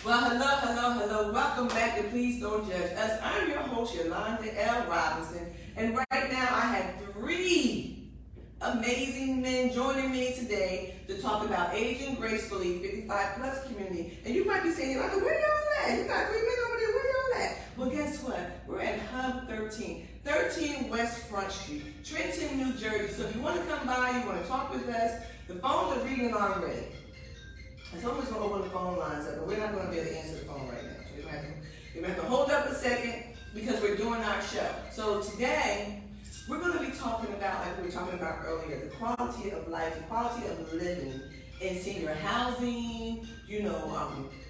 Well, hello. Welcome back to Please Don't Judge Us. I'm your host, Yolanda L. Robinson, and right now I have three amazing men joining me today to talk about aging gracefully, 55 plus community. And you might be saying, Yolanda, where y'all at? You got three men over there, where y'all at? Well, guess what? We're at Hub 13 West Front Street, Trenton, New Jersey. So if you want to come by, you want to talk with us, the phones are ringing already. And someone's going to open the phone lines up, but we're not going to be able to answer the phone right now. So you're going to have to hold up a second because we're doing our show. So today, we're going to be talking about, like we were talking about earlier, the quality of life, the quality of living in senior housing,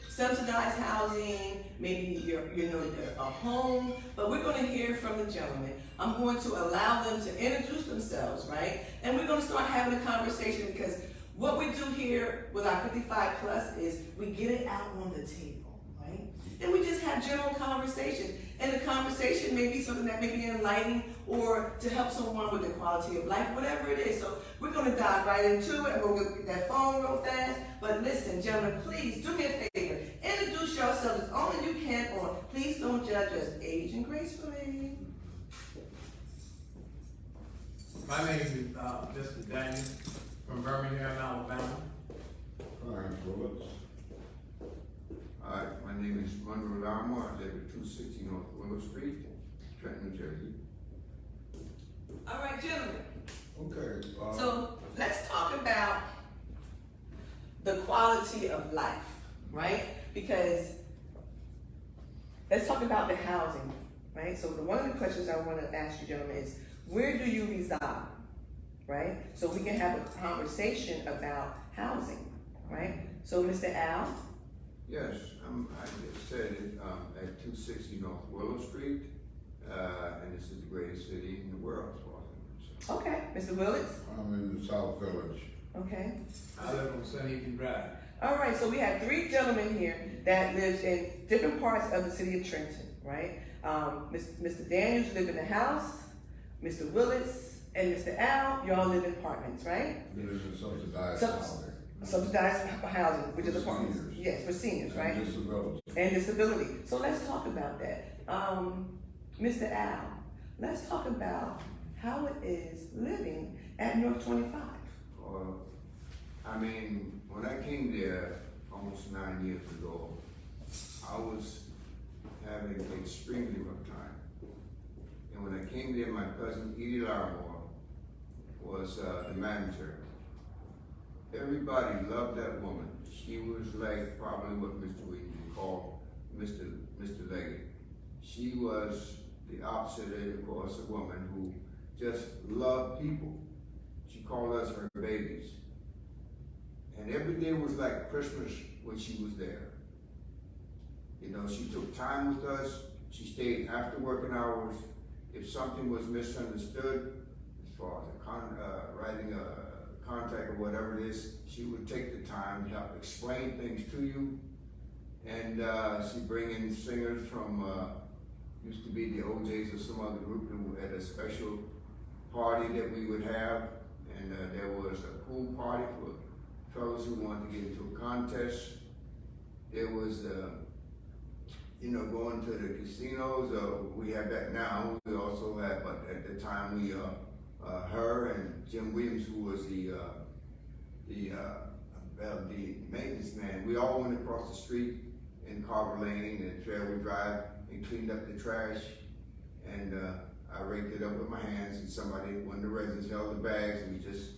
subsidized housing, maybe a home. But we're going to hear from the gentlemen. I'm going to allow them to introduce themselves, right? And we're going to start having a conversation because what we do here with our 55 plus is we get it out on the table, right? And we just have general conversation. And the conversation may be something that may be enlightening or to help someone with their quality of life, whatever it is. So we're going to dive right into it. I'm going to get that phone real fast. But listen, gentlemen, please do me a favor. Introduce yourselves as only you can on Please Don't Judge Us, Aging Gracefully. My name is Mr. Daniel from Birmingham, Alabama. Clarence Bullets. Hi, my name is Monroe Lamo. I live at 260 North Willow Street, Trenton, New Jersey. All right, gentlemen. Okay. So let's talk about the quality of life, right? Because let's talk about the housing, right? So one of the questions I want to ask you, gentlemen, is where do you reside, right? So we can have a conversation about housing, right? So Mr. Al? Yes, I just said it at 260 North Willow Street, and this is the greatest city in the world as far as I'm concerned. Okay, Mr. Willis? I'm in the South Village. Okay. I live on Sunhaven Drive. All right, so we have three gentlemen here that lives in different parts of the city of Trenton, right? Mr. Daniels live in the house, Mr. Willis and Mr. Al, you all live in apartments, right? It is a subsidized housing. Subsidized housing, which is apartments. Seniors. Yes, for seniors, right? And disability. And disability. So let's talk about that. Mr. Al, let's talk about how it is living at North 25. When I came there almost 9 years ago, I was having an extremely rough time. And when I came there, my cousin Edie Larimore was the manager. Everybody loved that woman. She was like probably what Mr. Wheaton would call Mr. Leggett. She was the opposite, of course, a woman who just loved people. She called us her babies. And every day was like Christmas when she was there. She took time with us. She stayed after working hours. If something was misunderstood, as far as writing a contract or whatever it is, she would take the time to help explain things to you. And she'd bring in singers from, used to be the OJs or some other group who had a special party that we would have. And there was a pool party for fellows who wanted to get into a contest. There was, going to the casinos. We have that now. We also had, but at the time we, her and Jim Williams, who was the maintenance man, we all went across the street in Carver Lane and Fairway Drive and cleaned up the trash. And I raked it up with my hands, and one of the residents held the bags, and we just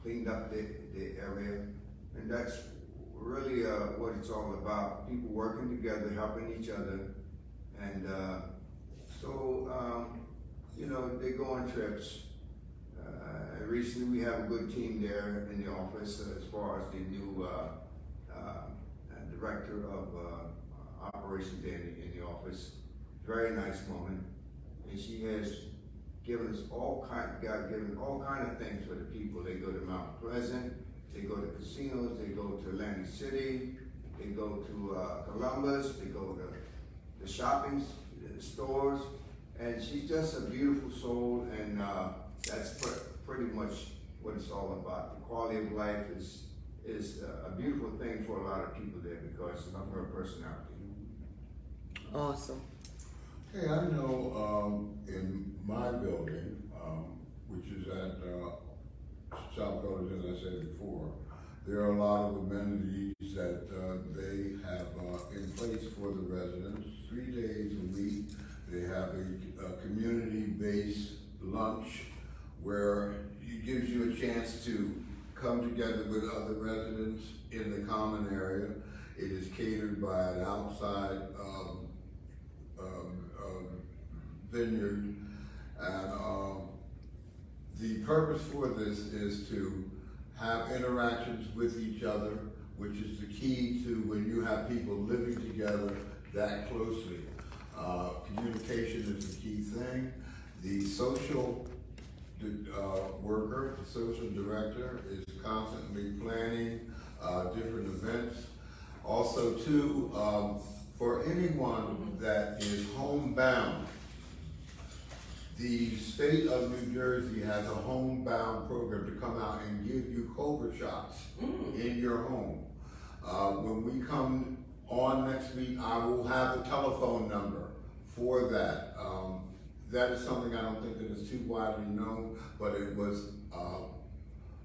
cleaned up the area. And that's really what it's all about. People working together, helping each other. And they go on trips. Recently we have a good team there in the office as far as the new director of operations in the office. Very nice woman. And she has given us all kind of things for the people. They go to Mount Pleasant, they go to casinos, they go to Atlantic City, they go to Columbus, they go to the shopping stores, and she's just a beautiful soul, and that's pretty much what it's all about. The quality of life is is a beautiful thing for a lot of people there because of her personality. Awesome. Hey, I know, in my building, which is at, South Village, as I said before, there are a lot of amenities that, they have, in place for the residents. 3 days a week, they have a community-based lunch where it gives you a chance to come together with other residents in the common area. It is catered by an outside, vineyard, and the purpose for this is to have interactions with each other, which is the key to when you have people living together that closely. Communication is the key thing. The social worker, the social director, is constantly planning different events. Also, too, for anyone that is homebound, the state of New Jersey has a homebound program to come out and give you COVID shots in your home. When we come on next week, I will have the telephone number for that. That is something I don't think that is too widely known, but it was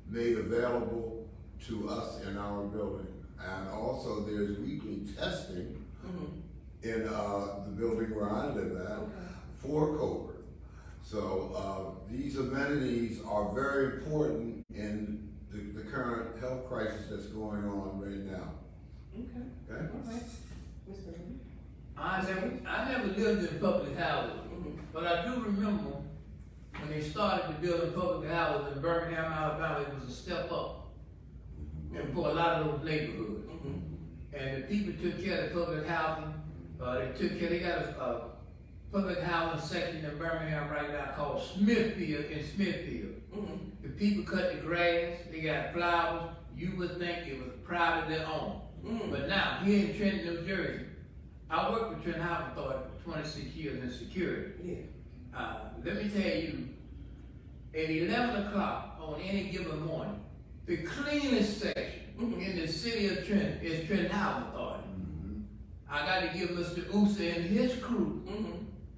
made available to us in our building. And also there's weekly testing in the building where I live at for COVID. So these amenities are very important in the current health crisis that's going on right now. Okay? All right. Mr. Lee? I never lived in public houses, but I do remember when they started to build public houses in Birmingham, Alabama. It was a step up, and for a lot of those neighborhoods. And the people took care of the public housing. They got a public housing section in Birmingham right now called Smithfield in Smithfield. The people cut the grass, they got flowers. You would think it was privately owned. But now, here in Trenton, New Jersey, I worked with Trenton Housing Authority for 26 years in security. Let me tell you, at 11 o'clock on any given morning, the cleanest section in the city of Trenton is Trenton Housing Authority. I got to give Mr. Usa and his crew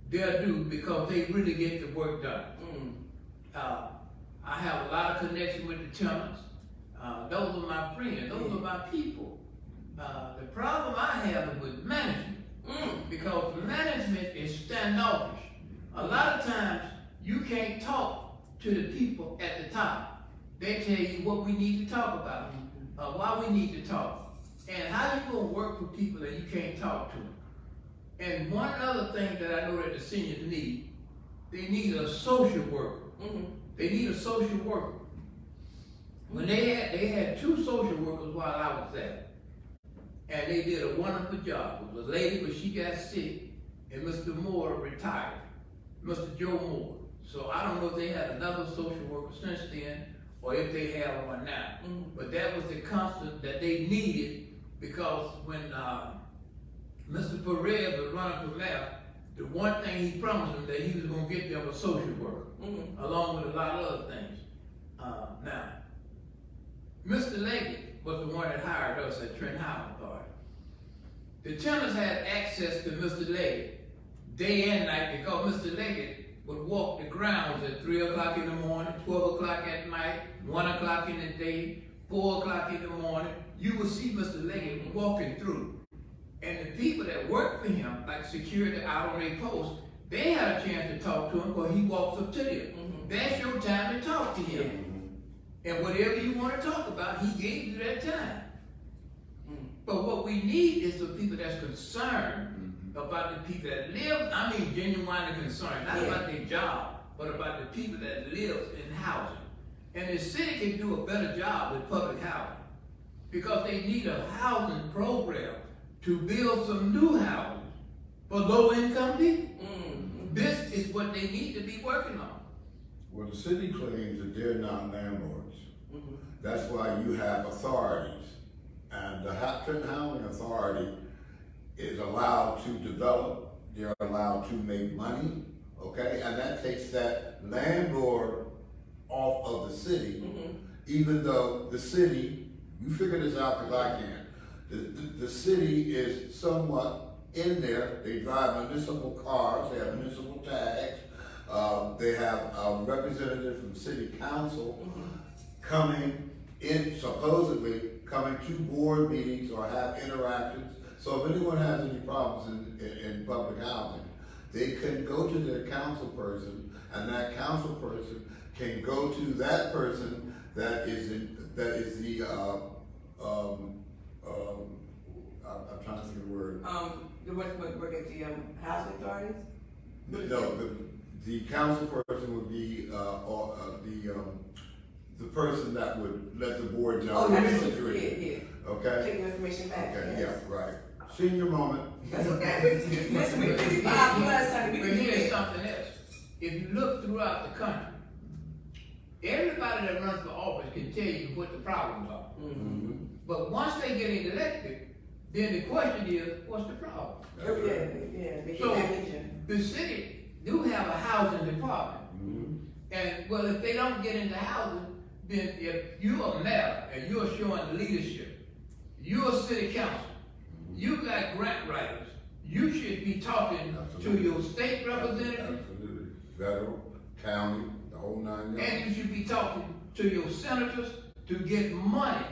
their due because they really get the work done. I have a lot of connection with the tenants. Those are my friends. Those are my people. The problem I have is with management because management is standoffish. A lot of times you can't talk to the people at the top. They tell you what we need to talk about, why we need to talk, and how you gonna work with people that you can't talk to. And one other thing that I know that the seniors need, they need a social worker. They need a social worker. When they had 2 social workers while I was there, and they did a wonderful job. It was a lady, but she got sick, and Mr. Moore retired, Mr. Joe Moore. So I don't know if they had another social worker since then, or if they have one now. But that was the constant that they needed, because when Mr. Perez was running for mayor, the one thing he promised them that he was going to get them a social worker, along with a lot of other things. Now, Mr. Leggett was the one that hired us at Trenton Housing Authority. The tenants had access to Mr. Leggett day and night because Mr. Leggett would walk the grounds at 3 o'clock in the morning, 12 o'clock at night, 1 o'clock in the day, 4 o'clock in the morning. You would see Mr. Leggett walking through. And the people that work for him, like security out on their post, they had a chance to talk to him because he walks up to them. That's your time to talk to him. And whatever you want to talk about, he gave you that time. But what we need is the people that's concerned about the people that live, I mean genuinely concerned, not about their job, but about the people that live in housing. And the city can do a better job with public housing because they need a housing program to build some new houses for low-income people. This is what they need to be working on. Well, the city claims that they're not landlords. That's why you have authorities. And the Trenton Housing Authority is allowed to develop, they're allowed to make money, okay? And that takes that landlord off of the city, even though the city You figure this out because I can't. The city is somewhat in there. They drive municipal cars, they have municipal tags, they have a representative from city council coming in, supposedly coming to board meetings or have interactions. So if anyone has any problems in public housing, they can go to their council person, and that council person can go to that person that is the I'm trying to think of the word. Work at the housing authorities? No, the council person would be the person that would let the board know. Oh, that's situation. yeah. Okay. Take the information back. Okay. Yes. Yeah. Right. Senior moment. That's okay. Listen, we 55 plus, honey. But here's something else. If you look throughout the country, everybody that runs for office can tell you what the problems are. Mm-hmm. But once they get elected, then the question is, what's the problem? They So, get that vision. the city do have a housing department. Mm-hmm. And, well, if they don't get into housing, then if you're a mayor and you're showing leadership, you're a city council, you got grant writers, you should be talking to your state representative, Absolutely. Federal, county, the whole 9 yards. and you should be talking to your senators to get money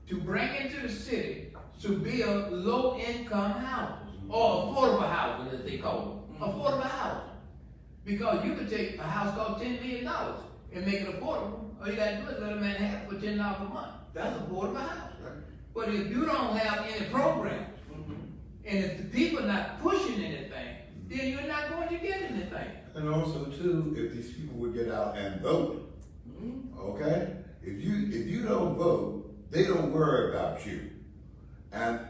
to bring into the city to build low-income houses, or affordable housing, as they call them, affordable housing. Because you could take a house cost $10 million and make it affordable. All you gotta do is let a man have it for $10 a month. That's affordable house. Right. But if you don't have any programs, and if the people are not pushing anything, then you're not going to get anything. And also too, if these people would get out and vote, okay? If you don't vote, they don't worry about you. And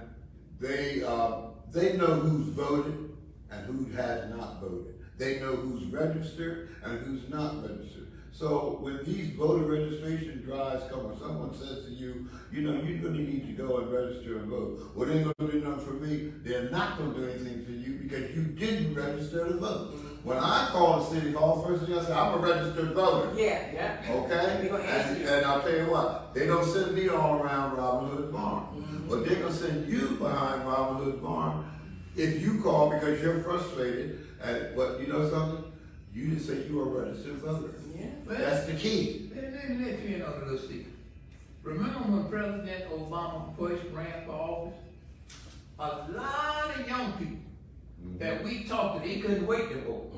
they know who's voted and who has not voted. They know who's registered and who's not registered. So when these voter registration drives come, or someone says to you, you really need to go and register and vote. Well, they ain't gonna do nothing for me. They're not gonna do anything for you because you didn't register to vote. When I call the city hall, first thing I say, I'm a registered voter. Yeah. Okay? They're gonna answer you. And I'll tell you what, they don't send me all around Robin Hood Farm. But they're gonna send you behind Robin Hood Farm if you call because you're frustrated. And what, you know something? You didn't say you were a registered voter. Yeah. That's the key. Let me let you in on a little secret. Remember when President Obama first ran for office? A lot of young people that we talked to, they couldn't wait to vote.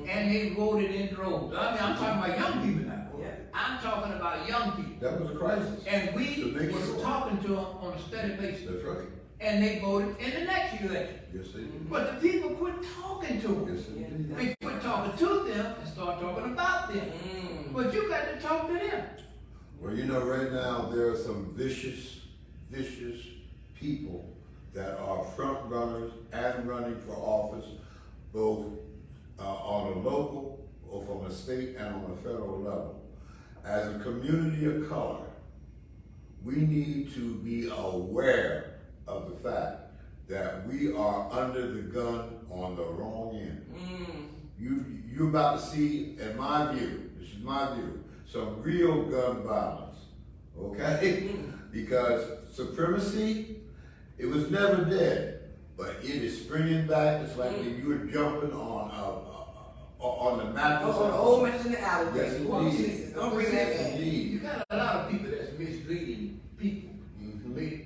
And they voted in droves. I mean, I'm talking about young people now. Yeah. I'm talking about young people. That was a crisis. And we To make was sure. talking to them on a steady basis. That's right. And they voted in the next election. Yes, they did. But the people quit talking to them. Yes, they did. They quit talking to them and start talking about them. But you got to talk to them. Well, right now there are some vicious people that are front runners and running for office, both on a local or from a state and on a federal level. As a community of color, we need to be aware of the fact that we are under the gun on the wrong end. You're about to see, in my view, this is my view, some real gun violence, okay? Because supremacy, it was never dead, but it is springing back. It's like when you're jumping on the mattress. Old mattress in the alley. Yes, Oh, indeed. Jesus. Don't bring that Yes, back. indeed. You got a lot of people that's misleading people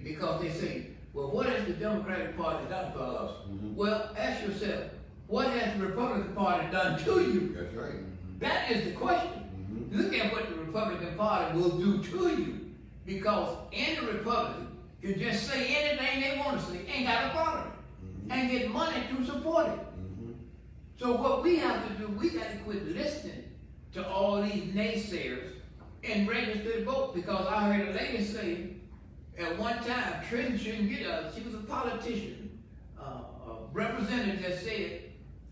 because they say, well, what has the Democratic Party done for us? Well, ask yourself, what has the Republican Party done to you? That's right. That is the question. Look at what the Republican Party will do to you, because any Republican can just say anything they want to say, ain't got a problem, and get money to support it. So what we have to do, we got to quit listening to all these naysayers and register to vote, because I heard a lady say at one time Trenton shouldn't get us. She was a politician, a representative that said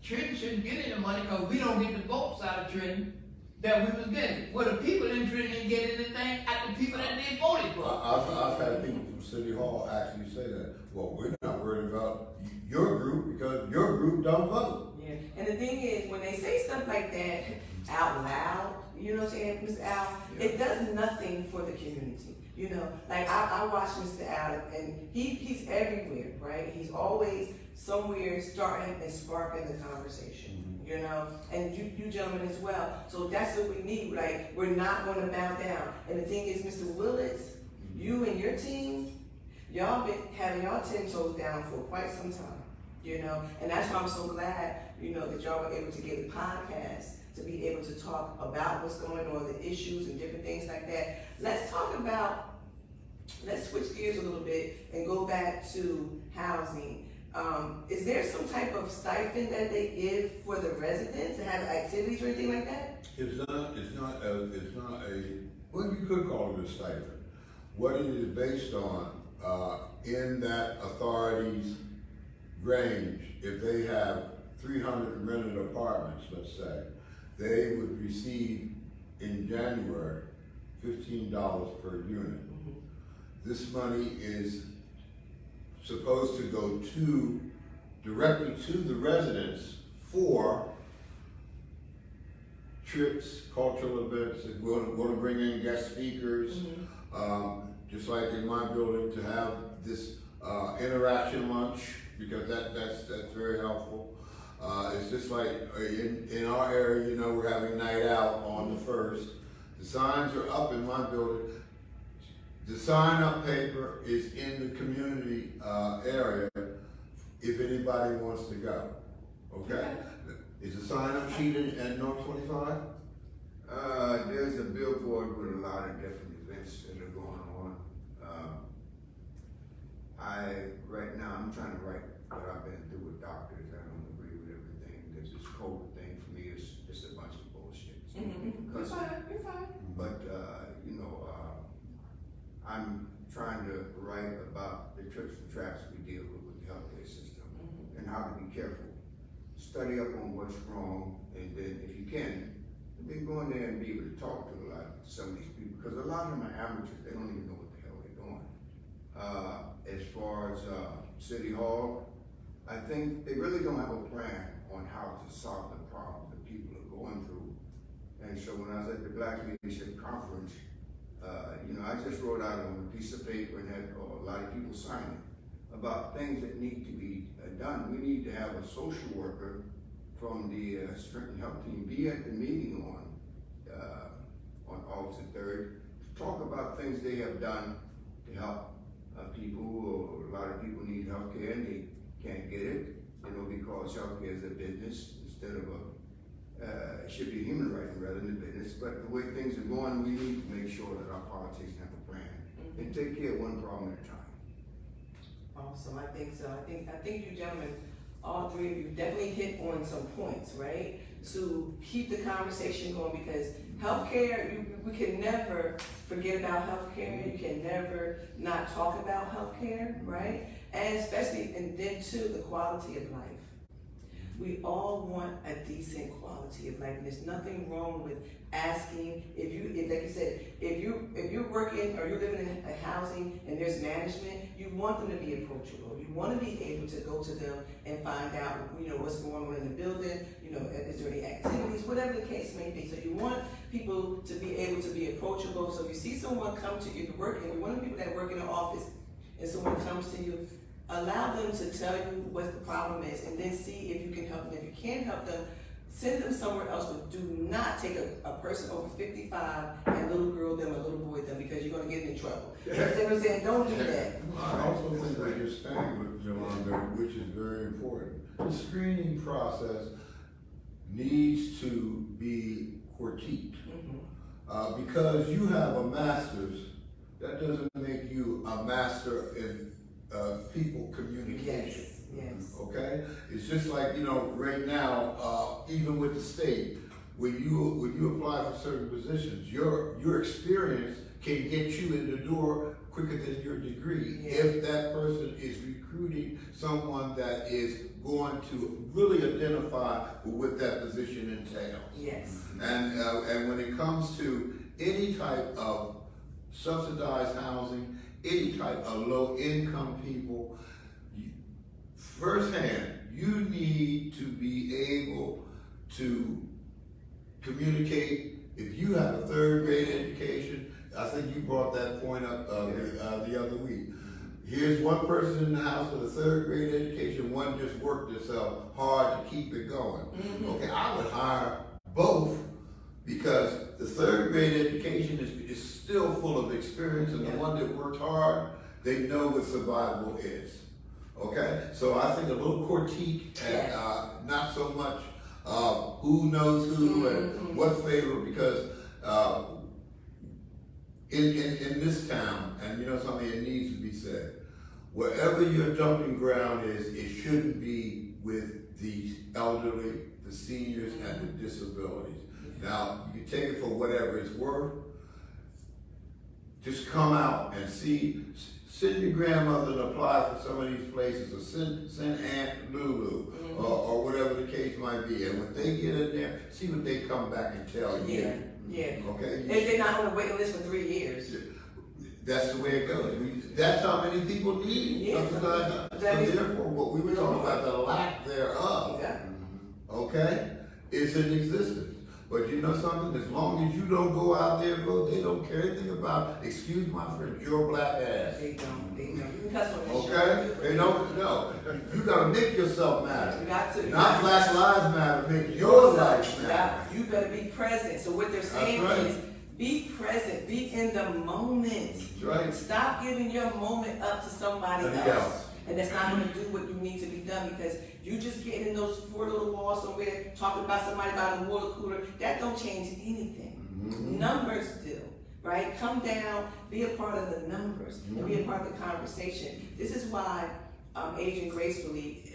Trenton shouldn't get any money because we don't get the votes out of Trenton that we was getting. Well, the people in Trenton didn't get anything out of the people that they voted for. I've had people from City Hall actually say that, well, we're not worried about your group because your group don't vote. Yeah. And the thing is, when they say stuff like that out loud, you know what I'm saying, Mr. Al, it does nothing for the community. You know, like I watch Mr. Allen, and he's everywhere, right? He's always somewhere starting and sparking the conversation, you know, and you gentlemen as well. So that's what we need. Like, we're not going to bow down. And the thing is, Mr. Willis, you and your team, y'all been having y'all 10 toes down for quite some time, you know, and that's why I'm so glad, you know, that y'all were able to get a podcast to be able to talk about what's going on, the issues and different things like that. Let's switch gears a little bit and go back to housing. Is there some type of stipend that they give for the residents to have activities or anything like that? It's not a, well, you could call it a stipend. What it is based on, in that authority's range, if they have 300 rented apartments, let's say, they would receive in January $15 per unit. Mm-hmm. This money is supposed to go directly to the residents for trips, cultural events. We're going to bring in guest speakers, just like in my building, to have this interaction lunch, because that's very helpful. It's just like in our area, you know, we're having night out on the 1st. The signs are up in my building. The sign-up paper is in the community area if anybody wants to go. Okay? Is the sign-up sheet at North 25? There's a billboard with a lot of different events that are going on. Right now, I'm trying to write what I've been through with doctors. I don't agree with everything. This COVID thing for me is just a bunch of bullshit. You're fine. But, you know, I'm trying to write about the trips and traps we deal with the healthcare system and how to be careful. Study up on what's wrong, and then if you can, then go in there and be able to talk to some of these people, because a lot of them are amateurs. They don't even know what the hell they're doing. As far as City Hall, I think they really don't have a plan on how to solve the problems that people are going through. And so when I was at the Black Leadership Conference, you know, I just wrote out on a piece of paper and had a lot of people sign it about things that need to be done. We need to have a social worker from the Strength and Health team be at the meeting on August the 3rd to talk about things they have done to help people. Or a lot of people need health care and they can't get it, you know, because health care is a business instead of it should be a human right rather than a business. But the way things are going, we need to make sure that our politicians have a plan and take care of one problem at a time. Awesome, I think so. I think you gentlemen, all three of you, definitely hit on some points, right? To keep the conversation going, because healthcare, we can never forget about healthcare. You can never not talk about healthcare, right? And especially, and then too, the quality of life. We all want a decent quality of life, and there's nothing wrong with asking. If like you said, if you're working or you're living in a housing and there's management, you want them to be approachable. You want to be able to go to them and find out, you know, what's going on in the building. You know, is there any activities, whatever the case may be. So you want people to be able to be approachable. So if you see someone come to you, we want people that work in the office, and someone comes to you, allow them to tell you what the problem is, and then see if you can help them. If you can't help them, send them somewhere else, but do not take a person over 55 and little girl them or little boy them, because you're going to get in trouble. You know what I'm saying? Don't do that. I also think what you're saying, with Yolanda, which is very important, the screening process needs to be critiqued. Because you have a master's, that doesn't make you a master in people communication. Yes. Okay? It's just like, you know, right now, even with the state, when you apply for certain positions, your experience can get you in the door quicker than your degree. If that person is recruiting someone that is going to really identify what that position entails. Yes. And when it comes to any type of subsidized housing, any type of low-income people, firsthand, you need to be able to communicate. If you have a third-grade education, I think you brought that point up the other week. Here's one person in the house with a third grade education, one just worked herself hard to keep it going. Okay, I would hire both because the third grade education is still full of experience, and the one that worked hard, they know what survival is. Okay, so I think a little critique and not so much who knows who and what favor, because in this town, and you know something, it needs to be said, wherever your dumping ground is, it shouldn't be with the elderly, the seniors, and the disabilities. Now, you can take it for whatever it's worth. Just come out and see, send your grandmother to apply for some of these places, or send Aunt Lulu, or whatever the case might be. And when they get in there, see what they come back and tell you. Yeah. Okay? If they're not on the waiting list for 3 years. That's the way it goes. That's how many people need. Yeah. So therefore, what we were talking about, the lack thereof, okay, is in existence. But you know something? As long as you don't go out there and vote, they don't care anything about, excuse my French, your black ass. They don't. You can cuss on this Okay? They don't know. You gotta make yourself matter. You got to. Not Black Lives Matter, make your life matter. You better be present. So what they're saying is, be present, be in the moment. That's right. Stop giving your moment up to somebody else. And that's not going to do what you need to be done, because you just getting in those 4 little walls somewhere, talking about somebody by the water cooler, that don't change anything. Numbers do, right? Come down, be a part of the numbers, and be a part of the conversation. This is why Agent Gracefully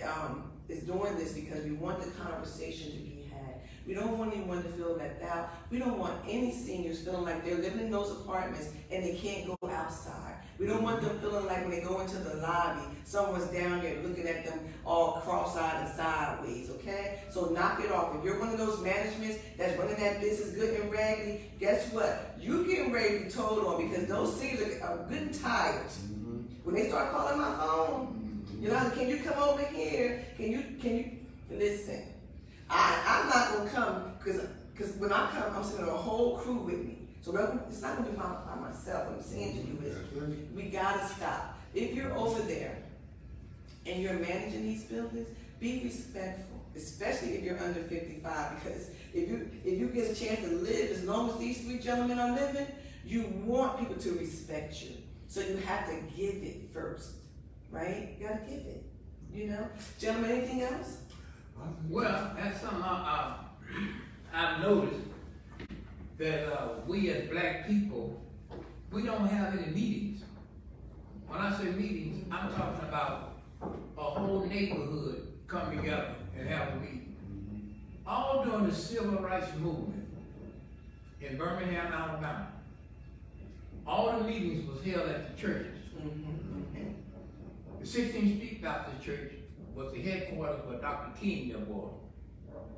is doing this, because we want the conversation to be had. We don't want anyone to feel left out. We don't want any seniors feeling like they're living in those apartments and they can't go outside. We don't want them feeling like when they go into the lobby, someone's down there looking at them all cross-eyed and sideways, okay? So knock it off. If you're one of those managements that's running that business good and raggedy, guess what? You're getting ready to be told on, because those seniors are good and tired. When they start calling my phone, you know, can you come over here? Can you listen? I'm not gonna come, because when I come, I'm sending a whole crew with me. So it's not gonna be by myself. What I'm saying to you is, we gotta stop. If you're over there and you're managing these buildings, be respectful, especially if you're under 55, because if you get a chance to live as long as these 3 gentlemen are living, you want people to respect you. So you have to give it first, right? You gotta give it, you know? Gentlemen, anything else? Well, that's something I've noticed, that we as black people, we don't have any meetings. When I say meetings, I'm talking about a whole neighborhood come together and have a meeting. All during the civil rights movement in Birmingham, Alabama. All the meetings was held at the churches. The 16th Street Baptist Church was the headquarters where Dr. King was.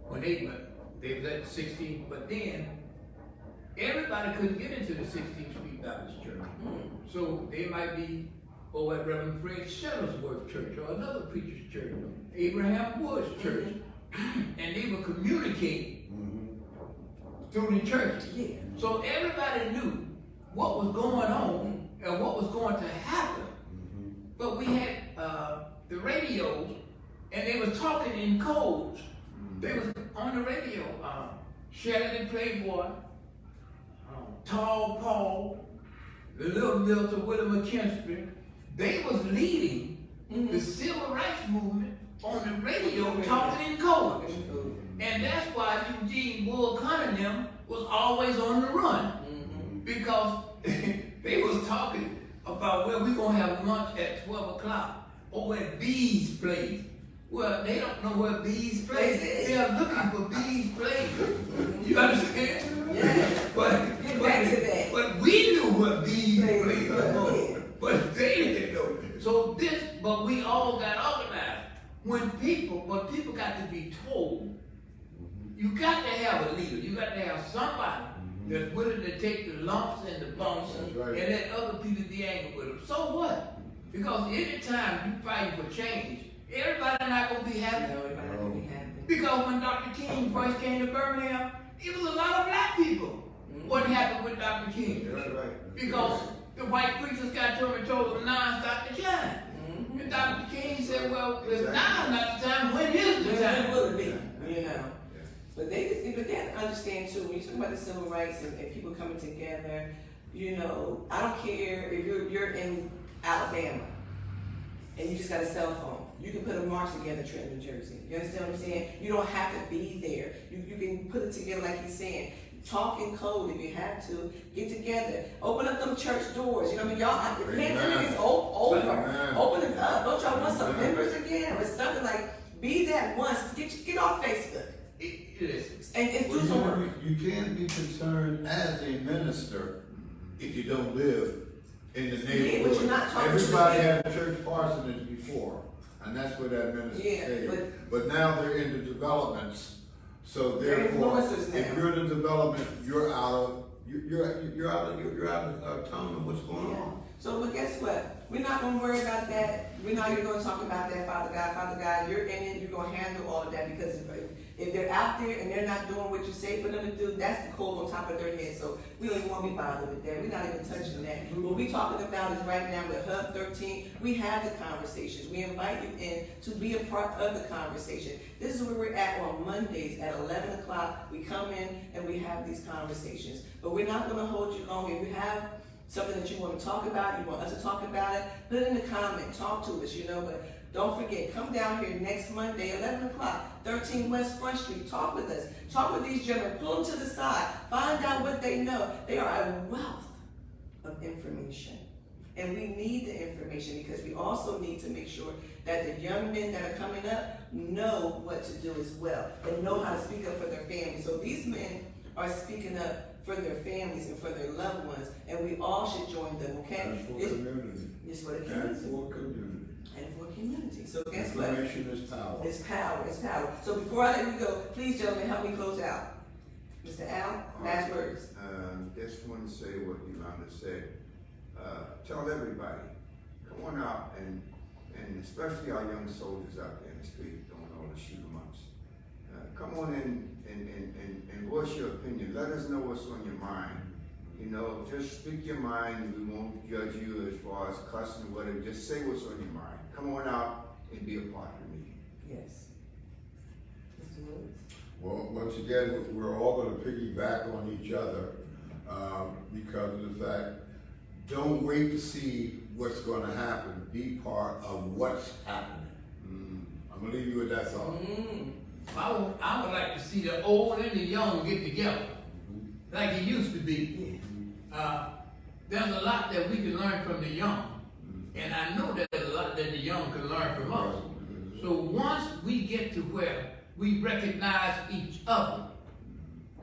When they was at the 16th, but then everybody couldn't get into the 16th Street Baptist Church. So they might be over at Reverend Fred Shuttlesworth Church, or another preacher's church, Abraham Woods Church, and they would communicate through the church. So everybody knew what was going on and what was going to happen. But we had the radios, and they were talking in codes. They was on the radio, Sheridan Playboy, Tall Paul, the Little Milton, Willie McKinstry. They was leading the civil rights movement on the radio, talking in codes. And that's why Eugene Bull Cunningham was always on the run, because they was talking about where we gonna have lunch at 12 o'clock over at B's place. Well, they don't know where B's place is. They are looking for B's place. You understand? Yeah. But back to that. But we knew what B's place was. But they didn't know. So but we all got organized. But people got to be told. You got to have a leader. You got to have somebody that's willing to take the lumps and the bumps and let other people be angry with them. So what? Because anytime you fight for change, everybody not going to be happy. No, everybody not going to be happy. Because when Dr. King first came to Birmingham, it was a lot of black people. what happened with Dr. King. That's right. Because the white preachers got to him and told him, now is not the time. And Dr. King said, well, if now is not the time, when is the time? When will it be? You know. But they have to understand too, when you talk about the civil rights and people coming together, you know, I don't care if you're in Alabama and you just got a cell phone. You can put a march together, Trenton, New Jersey. You understand what I'm saying? You don't have to be there. You can put it together like he's saying. Talk in code if you have to. Get together. Open up them church doors. You know what I mean? Y'all, the pandemic is over. Open it up. Don't y'all want some members again? Or something like, be that once. Get off Facebook. It is. And do some work. You can't be concerned as a minister if you don't live in the neighborhood. but you're not talking Everybody to had a church parsonage before, and that's where that minister stayed. But now they're in the developments, so They're therefore, influencers now. if you're in the development, you're out of tone of what's going on. So, but guess what? We're not going to worry about that. We're not even going to talk about that, Father God. Father God, you're in it. You're going to handle all of that because if they're out there and they're not doing what you say for them to do, that's the coal on top of their head. So we don't even want to be bothered with that. We're not even touching that. What we're talking about is right now with Hub 13, we have the conversations. We invite you in to be a part of the conversation. This is where we're at on Mondays at 11 o'clock. We come in and we have these conversations. But we're not going to hold you long. If you have something that you want to talk about, you want us to talk about it, put it in the comment, talk to us, but don't forget, come down here next Monday, 11 o'clock, 13 West Front Street, talk with us, talk with these gentlemen, pull them to the side, find out what they know. They are a wealth of information. And we need the information because we also need to make sure that the young men that are coming up know what to do as well and know how to speak up for their families. So these men are speaking up for their families and for their loved ones, and we all should join them, okay? And for community. It's for the community. And for community. And for community. So guess what? Information is power. It's power, it's power. So before I let you go, please, gentlemen, help me close out. Mr. Al, last words. Just want to say what Yolanda said. Tell everybody, come on out and especially our young soldiers out there in the street doing all the shoot 'em ups. Come on in and voice your opinion. Let us know what's on your mind. Just speak your mind. We won't judge you as far as cussing or whatever. Just say what's on your mind. Come on out and be a part of the meeting. Yes. Mr. Woods. Well, once again, we're all going to piggyback on each other because of the fact, don't wait to see what's going to happen. Be part of what's happening. I'm going to leave you with that thought. I would like to see the old and the young get together, like it used to be. There's a lot that we can learn from the young, and I know there's a lot that the young can learn from us. So once we get to where we recognize each other,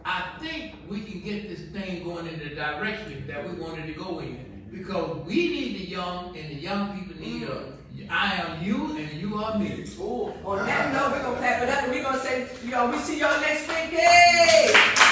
I think we can get this thing going in the direction that we wanted to go in. Because we need the young, and the young people need us. I am you, and you are me. On that note, we're going to clap it up, and we're going to say, we see y'all next week. Hey!